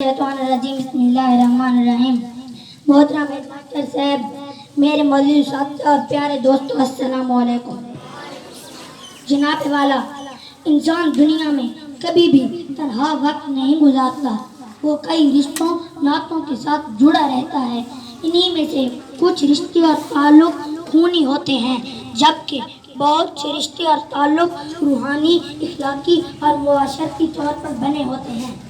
बिस्मिल्लाहिर्रहमानिर्रहीम। मोहतरम मास्टर साहब, मेरे मौजूद साथी और प्यारे दोस्तों, अस्सलाम वालेकुम। जनाब वाला, इंसान दुनिया में कभी भी तन्हा वक्त नहीं गुजारता। वो कई रिश्तों नातों के साथ जुड़ा रहता है। इन्हीं में से कुछ रिश्ते और ताल्लुक खूनी होते हैं, जबकि बहुत से रिश्ते और ताल्लुक रूहानी, इखलाकी और मुआशरती तौर पर बने होते हैं।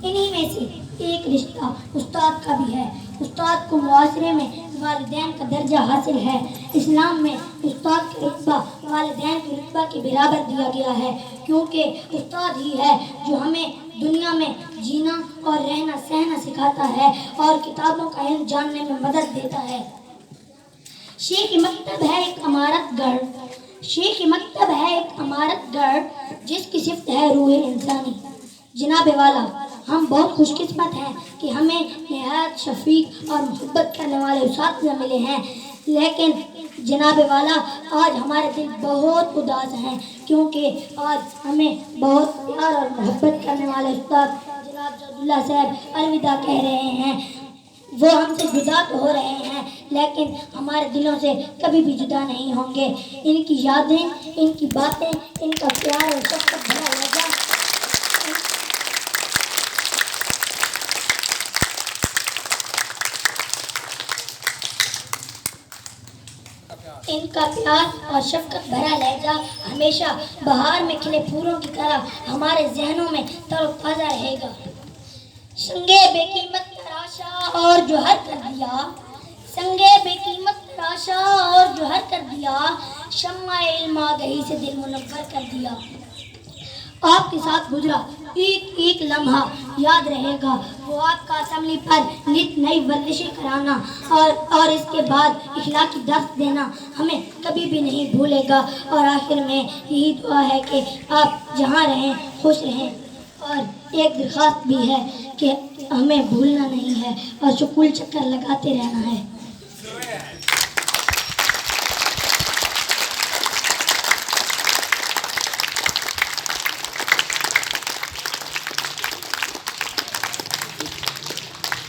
इन्हीं में से एक रिश्ता उस्ताद का भी है। उस्ताद को मुआशरे में वालिदैन का दर्जा हासिल है। इस्लाम में उस्ताद का रुतबा वालिदैन के रुतबा के बराबर दिया गया है, क्योंकि उस्ताद ही है जो हमें दुनिया में जीना और रहना सहना सिखाता है और किताबों का इल्म जानने में मदद देता है। शेख मकतब है एक अमारतगढ़ जिसकी सिफ्त है रूह इंसानी। जनाब वाला, हम बहुत खुशकिस्मत हैं कि हमें निहायत शफीक और मोहब्बत करने वाले उस्ताद मिले हैं। लेकिन जनाब वाला, आज हमारे दिल बहुत उदास हैं, क्योंकि आज हमें बहुत प्यार और मोहब्बत करने वाले उस्ताद जनाब अब्दुल्ला साहब अलविदा कह रहे हैं। वो हमसे जुदा तो हो रहे हैं, लेकिन हमारे दिलों से कभी भी जुदा नहीं होंगे। इनकी यादें, इनकी बातें, इनका प्यार और शफ़क़त भरा लहज़ा, इनका प्यार और शफ़क़त भरा लहजा हमेशा बहार में खिले फूलों की तरह हमारे जहनों में तरोताज़ा रहेगा। संगे बेकीमत तराशा और जोहर कर दिया, संगे बेकीमत तराशा और जोहर कर दिया, शम्मा इल्म आगही से दिल मुनव्वर कर दिया। आपके साथ गुजरा एक एक लम्हा याद रहेगा। वो आपका असेंबली पर नित नई वर्जिशें कराना और इसके बाद इखलाकी दर्स देना हमें कभी भी नहीं भूलेगा। और आखिर में यही दुआ है कि आप जहाँ रहें खुश रहें। और एक दरख्वास्त भी है कि हमें भूलना नहीं है और स्कूल चक्कर लगाते रहना है।